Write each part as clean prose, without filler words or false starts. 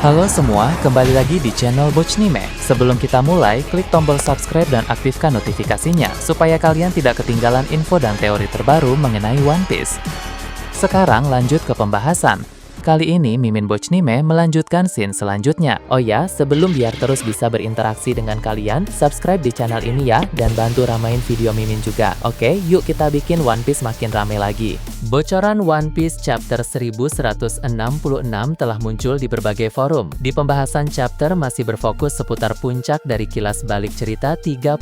Halo semua, kembali lagi di channel Bochnime. Sebelum kita mulai, klik tombol subscribe dan aktifkan notifikasinya supaya kalian tidak ketinggalan info dan teori terbaru mengenai One Piece. Sekarang lanjut ke pembahasan. Kali ini Mimin Bochnime melanjutkan scene selanjutnya. Oh ya, sebelum biar terus bisa berinteraksi dengan kalian, subscribe di channel ini ya, dan bantu ramein video Mimin juga. Oke, yuk kita bikin One Piece makin rame lagi. Bocoran One Piece chapter 1166 telah muncul di berbagai forum. Di pembahasan chapter masih berfokus seputar puncak dari kilas balik cerita 38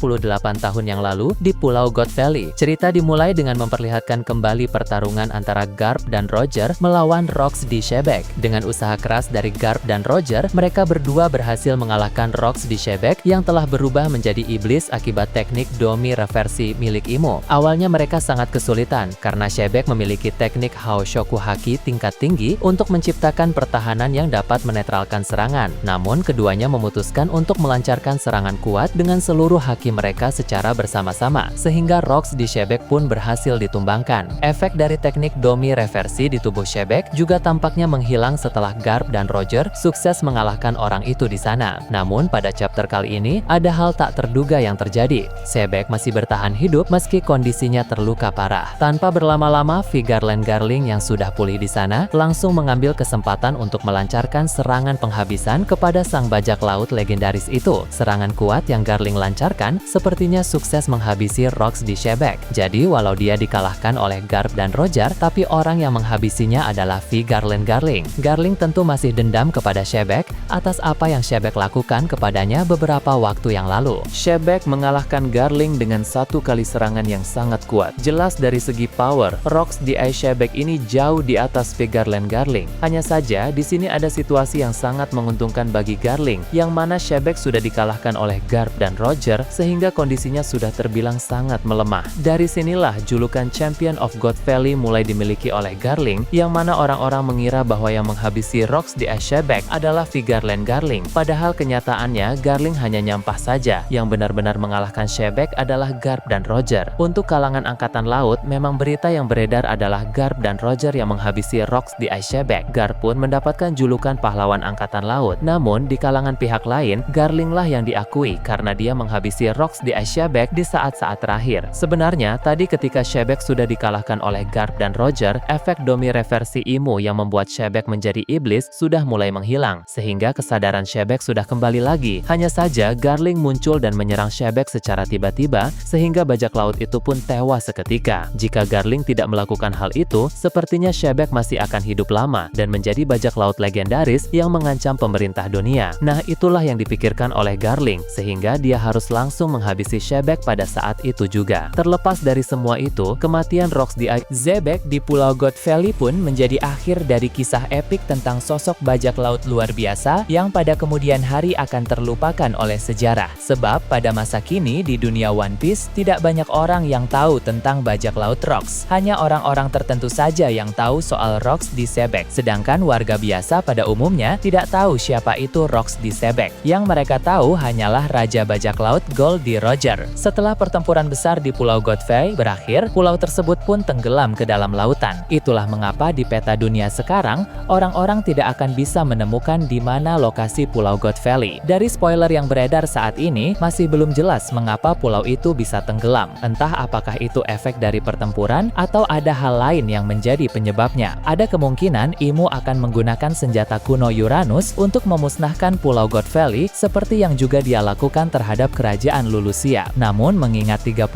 tahun yang lalu di Pulau God Valley. Cerita dimulai dengan memperlihatkan kembali pertarungan antara Garp dan Roger melawan Rocks di Shebek. Dengan usaha keras dari Garp dan Roger, mereka berdua berhasil mengalahkan Rocks di Shebek yang telah berubah menjadi iblis akibat teknik Domi reversi milik Imo. Awalnya mereka sangat kesulitan karena Shebek memiliki teknik Haoshoku Haki tingkat tinggi untuk menciptakan pertahanan yang dapat menetralkan serangan. Namun keduanya memutuskan untuk melancarkan serangan kuat dengan seluruh haki mereka secara bersama-sama, sehingga Rocks di Shebek pun berhasil ditumbangkan. Efek dari teknik Domi reversi di tubuh Shebek juga tampaknya menghilang setelah Garp dan Roger sukses mengalahkan orang itu di sana. Namun pada chapter kali ini ada hal tak terduga yang terjadi. Shebek masih bertahan hidup meski kondisinya terluka parah. Tanpa berlama-lama, Garland Garling yang sudah pulih di sana langsung mengambil kesempatan untuk melancarkan serangan penghabisan kepada sang bajak laut legendaris itu. Serangan kuat yang Garling lancarkan sepertinya sukses menghabisi Rocks di Shebek. Jadi walau dia dikalahkan oleh Garp dan Roger, tapi orang yang menghabisinya adalah Garland Garling. Garling tentu masih dendam kepada Shebek atas apa yang Shebek lakukan kepadanya beberapa waktu yang lalu. Shebek mengalahkan Garling dengan satu kali serangan yang sangat kuat. Jelas dari segi power, Rocks di Shebek ini jauh di atas Garland Garling. Hanya saja di sini ada situasi yang sangat menguntungkan bagi Garling, yang mana Shebek sudah dikalahkan oleh Garp dan Roger sehingga kondisinya sudah terbilang sangat melemah. Dari sinilah julukan Champion of God Valley mulai dimiliki oleh Garling, yang mana orang-orang mengira bahwa yang menghabisi Rocks di Shebek adalah Garland Garling. Padahal kenyataannya Garling hanya nyampah saja. Yang benar-benar mengalahkan Shebek adalah Garp dan Roger. Untuk kalangan angkatan laut, memang berita yang beredar adalah Garp dan Roger yang menghabisi Rocks di Shebek. Garp pun mendapatkan julukan pahlawan angkatan laut. Namun di kalangan pihak lain, Garling lah yang diakui karena dia menghabisi Rocks di Shebek di saat-saat terakhir. Sebenarnya tadi ketika Shebek sudah dikalahkan oleh Garp dan Roger, efek Domi reversi Imo yang membuat Shebek menjadi iblis sudah mulai menghilang, sehingga kesadaran Shebek sudah kembali lagi. Hanya saja Garling muncul dan menyerang Shebek secara tiba-tiba sehingga bajak laut itu pun tewas seketika. Jika Garling tidak melakukan hal itu, sepertinya Shebek masih akan hidup lama dan menjadi bajak laut legendaris yang mengancam pemerintah dunia. Nah, itulah yang dipikirkan oleh Garling, sehingga dia harus langsung menghabisi Shebek pada saat itu juga. Terlepas dari semua itu, kematian Rocks di Shebek di Pulau God Valley pun menjadi akhir dari kisah epik tentang sosok bajak laut luar biasa yang pada kemudian hari akan terlupakan oleh sejarah. Sebab pada masa kini di dunia One Piece tidak banyak orang yang tahu tentang bajak laut Rocks. Hanya orang-orang tertentu saja yang tahu soal Rocks di Shebek. Sedangkan warga biasa pada umumnya tidak tahu siapa itu Rocks di Shebek. Yang mereka tahu hanyalah Raja Bajak Laut Goldie Roger. Setelah pertempuran besar di Pulau God Valley berakhir, pulau tersebut pun tenggelam ke dalam lautan. Itulah mengapa di peta dunia sekarang, orang-orang tidak akan bisa menemukan di mana lokasi Pulau God Valley. Dari spoiler yang beredar saat ini, masih belum jelas mengapa pulau itu bisa tenggelam. Entah apakah itu efek dari pertempuran atau ada hal lain yang menjadi penyebabnya. Ada kemungkinan Imo akan menggunakan senjata kuno Uranus untuk memusnahkan Pulau God Valley seperti yang juga dia lakukan terhadap kerajaan Lulusia. Namun mengingat 38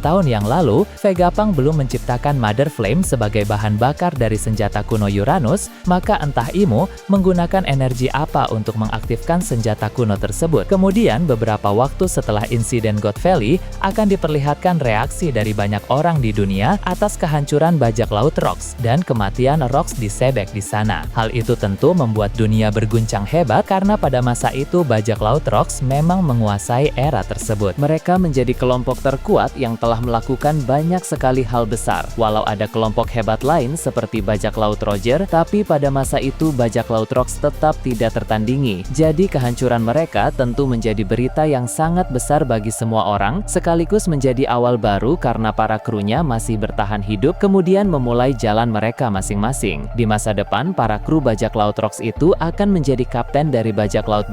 tahun yang lalu, Vegapunk belum menciptakan Mother Flame sebagai bahan bakar dari senjata kuno Uranus, maka entah Imo menggunakan energi apa untuk mengaktifkan senjata kuno tersebut. Kemudian beberapa waktu setelah insiden God Valley akan diperlihatkan reaksi dari banyak orang di dunia atas kehancuran bajak laut Rocks dan kematian Rocks di Shebek di sana. Hal itu tentu membuat dunia berguncang hebat karena pada masa itu bajak laut Rocks memang menguasai era tersebut. Mereka menjadi kelompok terkuat yang telah melakukan banyak sekali hal besar. Walau ada kelompok hebat lain seperti bajak laut Roger tapi pada masa itu bajak laut Rocks tetap tidak tertandingi. Jadi kehancuran mereka tentu menjadi berita yang sangat besar bagi semua orang, sekaligus menjadi awal baru karena para krunya masih bertahan hidup kemudian memulai jalan mereka masing-masing. Di masa depan, para kru bajak laut Rocks itu akan menjadi kapten dari bajak laut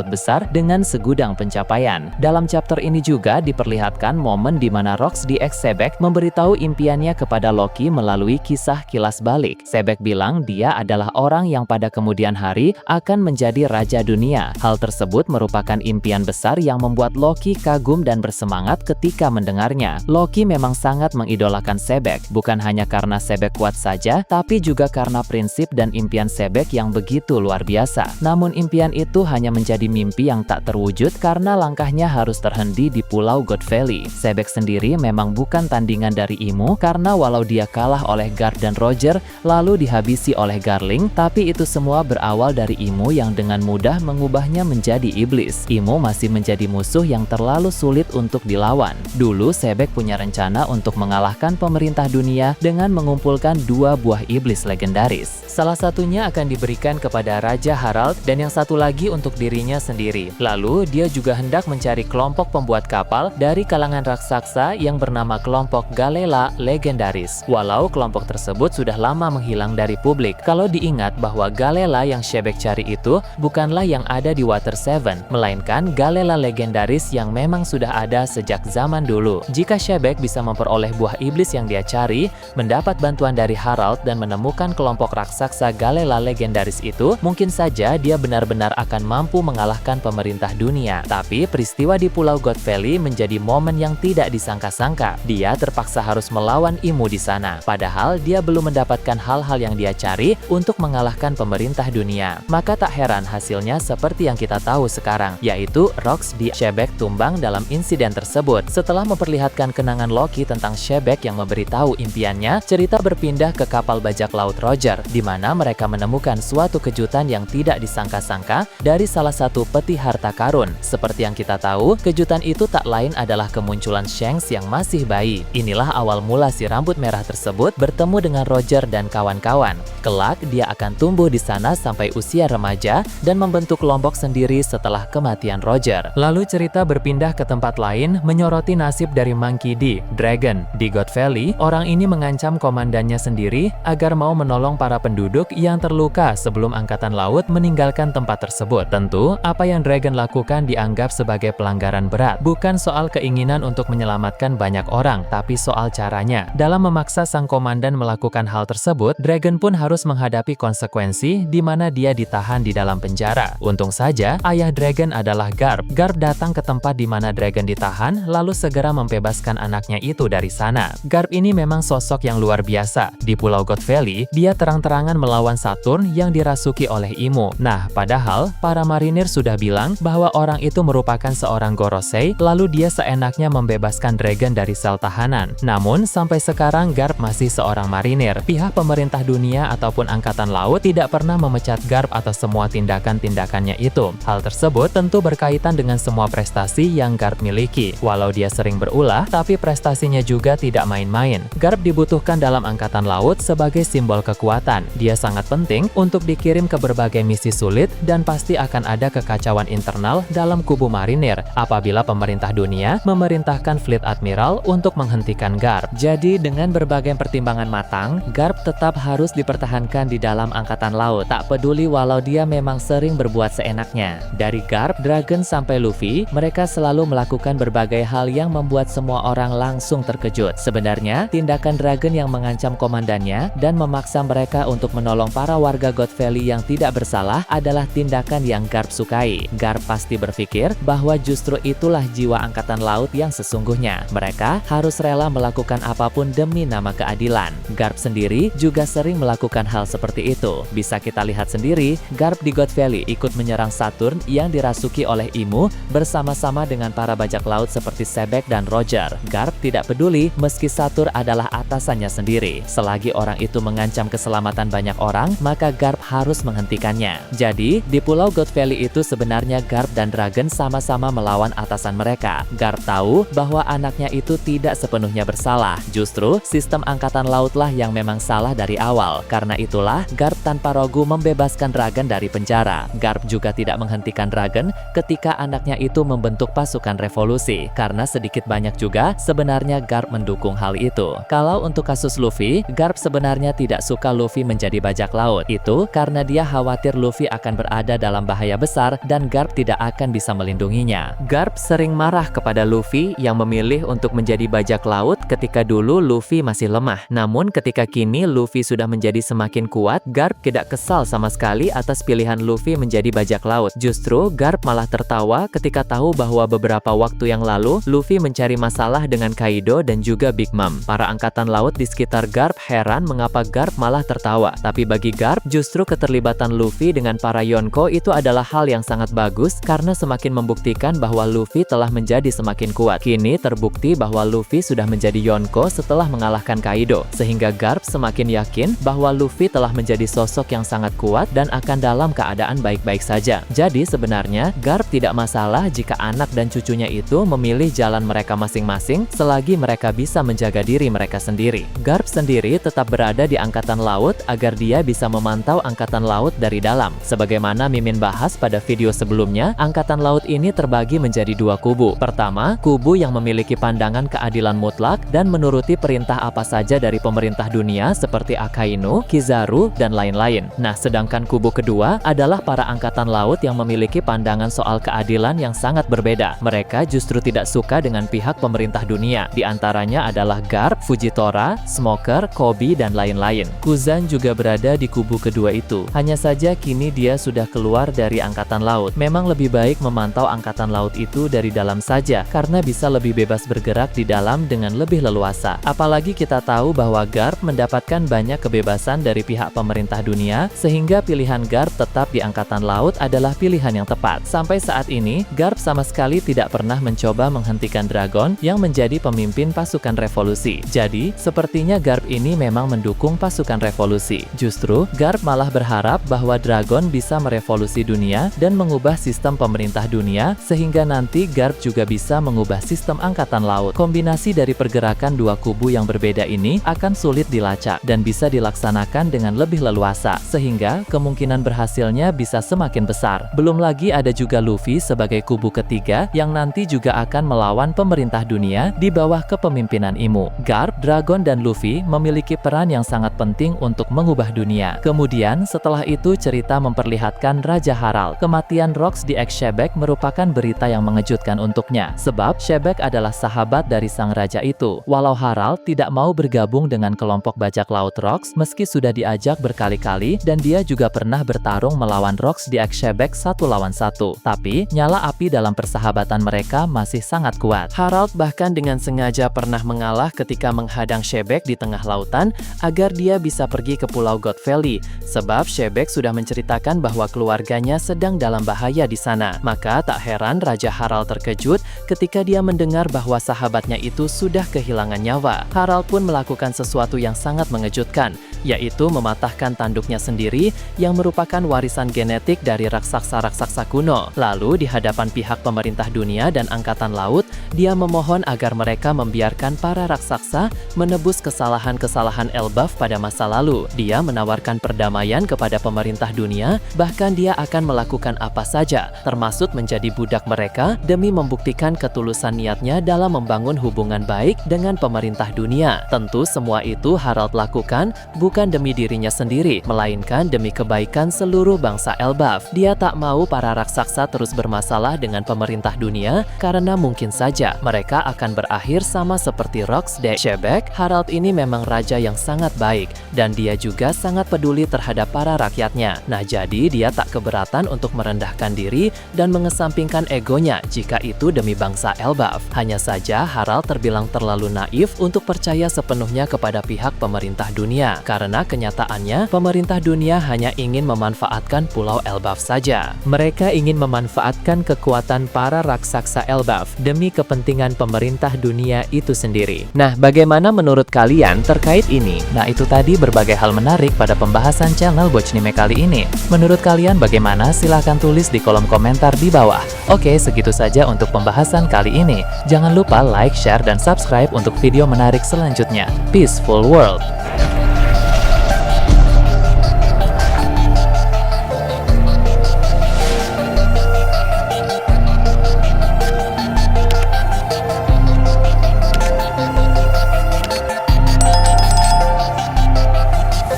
besar dengan segudang pencapaian. Dalam chapter ini juga diperlihatkan momen di mana Rocks di X Sebek memberitahu impiannya kepada Loki melalui kisah kilas balik. Sebek bilang dia adalah orang yang pada kemudian hari akan menjadi raja dunia. Hal tersebut merupakan impian besar yang membuat Loki kagum dan bersemangat ketika mendengarnya. Loki memang sangat mengidolakan Sebek, bukan hanya karena Sebek kuat saja, tapi juga karena prinsip dan impian Sebek yang begitu luar biasa. Namun impian itu hanya menjadi mimpi yang tak terwujud karena langkahnya harus terhenti di Pulau God Valley. Sebek sendiri memang bukan tandingan dari Imo karena walau dia kalah oleh Garp dan Roger lalu dihabisi oleh Garling, tapi itu semua berawal dari Imo yang dengan mudah mengubahnya menjadi iblis. Imo masih menjadi musuh yang terlalu sulit untuk dilawan. Dulu Sebek punya rencana untuk mengalahkan pemerintah dunia dengan mengumpulkan 2 buah iblis legendaris. Salah satunya akan diberikan kepada Raja Harald dan yang satu lagi untuk dirinya sendiri. Lalu dia juga hendak mencari kelompok pembuat kapal dari kalangan raksasa yang bernama kelompok Galela Legendaris. Walau kelompok tersebut sudah lama menghilang dari publik, kalau diingat bahwa Galela yang Sebek cari itu bukanlah yang ada di Water 7, melainkan Galela Legendaris yang memang sudah ada sejak zaman dulu. Jika Sebek bisa memperoleh buah iblis yang dia cari, mendapat bantuan dari Harald dan menemukan kelompok raksasa Galela Legendaris itu, mungkin saja dia benar-benar akan mampu mengalahkan pemerintah dunia. Tapi peristiwa di Pulau God Valley menjadi momen yang tidak disangka-sangka. Dia terpaksa harus melawan Imo di sana. Padahal dia belum mendapatkan hal-hal yang dia cari untuk mengalahkan pemerintah dunia. Maka tak heran hasilnya seperti yang kita tahu sekarang, yaitu Rocks di Sebek tumbang dalam insiden tersebut. Setelah memperlihatkan kenangan Loki tentang Sebek yang memberitahu impiannya, cerita berpindah ke kapal bajak laut Roger, di mana mereka menemukan suatu kejutan yang tidak disangka-sangka dari salah satu peti harta karun. Seperti yang kita tahu, kejutan itu tak lain adalah kemunculan Shanks yang masih bayi. Inilah awal mula si rambut merah tersebut bertemu dengan Roger dan kawan-kawan. Kelak dia akan tumbuh di sana sampai usia remaja dan membentuk kelompok sendiri setelah kematian Roger. Lalu cerita berpindah ke tempat lain menyoroti nasib dari Monkey D, Dragon. Di God Valley, orang ini mengancam komandannya sendiri agar mau menolong para penduduk yang terluka sebelum angkatan laut meninggalkan tempat tersebut. Tentu, apa yang Dragon lakukan dianggap sebagai pelanggaran berat. Bukan soal keinginan untuk menyelamatkan banyak orang, tapi soal caranya. Dalam memaksa sang komandan melakukan hal tersebut, Dragon pun harus menghadapi konsekuensi di mana dia ditahan di dalam penjara. Untung saja, ayah Dragon adalah Garp. Garp datang ke tempat di mana Dragon ditahan, lalu segera membebaskan anaknya itu dari sana. Garp ini memang sosok yang luar biasa. Di Pulau God Valley, dia terang-terangan melawan Saturn yang dirasuki oleh Imo. Nah, padahal para marinir sudah bilang bahwa orang itu merupakan seorang Gorosei, lalu dia seenaknya membebaskan Dragon dari sel tahanan. Namun, sampai sekarang Garp masih seorang marinir. Pihak pemerintah dunia ataupun angkatan laut tidak pernah memecat Garp atas semua tindakan-tindakannya itu. Hal tersebut tentu berkaitan dengan semua prestasi yang Garp miliki. Walau dia sering berulah, tapi prestasinya juga tidak main-main. Garp dibutuhkan dalam angkatan laut sebagai simbol kekuatan. Dia sangat penting untuk dikirim ke berbagai misi sulit dan pasti akan ada kekacauan internal dalam kubu marinir apabila pemerintah dunia memerintahkan Fleet Admiral untuk menghentikan Garp. Jadi dengan berbagai pertimbangan matang, Garp tetap harus dipertahankan di dalam angkatan laut. Tak peduli walau dia memang sering berbuat seenaknya. Dari Garp, Dragon sampai Luffy, mereka selalu melakukan berbagai hal yang membuat semua orang langsung terkejut. Sebenarnya, tindakan Dragon yang mengancam komandannya dan memaksa mereka untuk menolong para warga God Valley yang tidak bersalah adalah tindakan yang Garp sukai. Garp pasti berpikir bahwa justru itulah jiwa angkatan laut yang sesungguhnya. Mereka harus rela melakukan apapun demi nama keadilan. Garp sendiri juga sering melakukan hal seperti itu. Bisa kita lihat sendiri, Garp di God Valley ikut menyerang Saturn yang dirasuki oleh Imo bersama-sama dengan para bajak laut seperti Sebek dan Roger. Garp tidak peduli meski Saturn adalah atasannya sendiri. Selagi orang itu mengancam keselamatan banyak orang, maka Garp harus menghentikannya. Jadi, di Pulau God Valley itu sebenarnya Garp dan Dragon sama-sama melawan atasan mereka. Garp tahu bahwa anaknya itu tidak sepenuhnya bersalah. Justru, sistem angkatan lautlah yang memang salah dari awal. Karena Karena itulah, Garp tanpa ragu membebaskan Dragon dari penjara. Garp juga tidak menghentikan Dragon ketika anaknya itu membentuk pasukan revolusi. Karena sedikit banyak juga, sebenarnya Garp mendukung hal itu. Kalau untuk kasus Luffy, Garp sebenarnya tidak suka Luffy menjadi bajak laut. Itu karena dia khawatir Luffy akan berada dalam bahaya besar dan Garp tidak akan bisa melindunginya. Garp sering marah kepada Luffy yang memilih untuk menjadi bajak laut ketika dulu Luffy masih lemah. Namun ketika kini Luffy sudah menjadi semakin kuat, Garp tidak kesal sama sekali atas pilihan Luffy menjadi bajak laut. Justru Garp malah tertawa ketika tahu bahwa beberapa waktu yang lalu Luffy mencari masalah dengan Kaido dan juga Big Mom. Para angkatan laut di sekitar Garp heran mengapa Garp malah tertawa. Tapi bagi Garp, justru keterlibatan Luffy dengan para Yonko itu adalah hal yang sangat bagus karena semakin membuktikan bahwa Luffy telah menjadi semakin kuat. Kini terbukti bahwa Luffy sudah menjadi Yonko setelah mengalahkan Kaido, sehingga Garp semakin yakin bahwa Luffy telah menjadi sosok yang sangat kuat dan akan dalam keadaan baik-baik saja. Jadi sebenarnya Garp tidak masalah jika anak dan cucunya itu memilih jalan mereka masing-masing selagi mereka bisa menjaga diri mereka sendiri. Garp sendiri tetap berada di angkatan laut agar dia bisa memantau angkatan laut dari dalam. Sebagaimana Mimin bahas pada video sebelumnya, angkatan laut ini terbagi menjadi dua kubu. Pertama, kubu yang memiliki pandangan keadilan mutlak dan menuruti perintah apa saja dari pemerintah dunia seperti Akainu, Kizaru, dan lain-lain. Nah, sedangkan kubu kedua adalah para angkatan laut yang memiliki pandangan soal keadilan yang sangat berbeda. Mereka justru tidak suka dengan pihak pemerintah dunia. Di antaranya adalah Garp, Fujitora, Smoker, Koby, dan lain-lain. Kuzan juga berada di kubu kedua itu. Hanya saja kini dia sudah keluar dari angkatan laut. Memang lebih baik memantau angkatan laut itu dari dalam saja, karena bisa lebih bebas bergerak di dalam dengan lebih leluasa. Apalagi kita tahu bahwa Garp mendapatkan banyak kebebasan dari pihak pemerintah dunia, sehingga pilihan Garp tetap di angkatan laut adalah pilihan yang tepat. Sampai saat ini, Garp sama sekali tidak pernah mencoba menghentikan Dragon yang menjadi pemimpin pasukan revolusi. Jadi, sepertinya Garp ini memang mendukung pasukan revolusi. Justru, Garp malah berharap bahwa Dragon bisa merevolusi dunia dan mengubah sistem pemerintah dunia, sehingga nanti Garp juga bisa mengubah sistem angkatan laut. Kombinasi dari pergerakan dua kubu yang berbeda ini akan sulit dilacak dan bisa dilaksanakan dengan lebih leluasa, sehingga kemungkinan berhasilnya bisa semakin besar. Belum lagi ada juga Luffy sebagai kubu ketiga yang nanti juga akan melawan pemerintah dunia di bawah kepemimpinan Imu. Garp, Dragon, dan Luffy memiliki peran yang sangat penting untuk mengubah dunia. Kemudian setelah itu cerita memperlihatkan Raja Harald. Kematian Rocks di X-Shebek merupakan berita yang mengejutkan untuknya, sebab Shebek adalah sahabat dari sang raja itu. Walau Harald tidak mau bergabung dengan kelompok bajak laut Rocks meski sudah diajak berkali-kali dan dia juga pernah bertarung melawan Rocks di X-Shebek 1 lawan 1. Tapi nyala api dalam persahabatan mereka masih sangat kuat. Harald bahkan dengan sengaja pernah mengalah ketika menghadang Shebek di tengah lautan agar dia bisa pergi ke Pulau God Valley, sebab Shebek sudah menceritakan bahwa keluarganya sedang dalam bahaya di sana. Maka tak heran Raja Harald terkejut ketika dia mendengar bahwa sahabatnya itu sudah kehilangan nyawa. Harald pun melakukan sesuatu yang sangat mengejutkan, yaitu mematahkan tanduknya sendiri yang merupakan warisan genetik dari raksasa-raksasa kuno. Lalu di hadapan pihak pemerintah dunia dan angkatan laut, dia memohon agar mereka membiarkan para raksasa menebus kesalahan-kesalahan Elbaf pada masa lalu. Dia menawarkan perdamaian kepada pemerintah dunia, bahkan dia akan melakukan apa saja, termasuk menjadi budak mereka demi membuktikan ketulusan niatnya dalam membangun hubungan baik dengan pemerintah dunia. Tentu semua itu Harald lakukan bukan demi dirinya sendiri, melainkan demi kebaikan seluruh bangsa Elbaf. Dia tak mau para raksasa terus bermasalah dengan pemerintah dunia karena mungkin saja mereka akan berakhir sama seperti Rocks di Shebek. Harald ini memang raja yang sangat baik dan dia juga sangat peduli terhadap para rakyatnya. Nah, jadi dia tak keberatan untuk merendahkan diri dan mengesampingkan egonya jika itu demi bangsa Elbaf. Hanya saja Harald terbilang terlalu naif untuk percaya sepenuhnya kepada pihak pemerintah dunia, karena kenyataannya pemerintah dunia hanya ingin memanfaatkan Pulau Elbaf saja. Mereka ingin memanfaatkan kekuatan para raksasa Elbaf demi kepentingan pemerintah dunia itu sendiri. Nah, bagaimana menurut kalian terkait ini? Nah, itu tadi berbagai hal menarik pada pembahasan channel Bochnime kali ini. Menurut kalian bagaimana? Silahkan tulis di kolom komentar di bawah. Oke, segitu saja untuk pembahasan kali ini. Jangan lupa like, share, dan subscribe untuk video menarik selanjutnya. Peaceful World!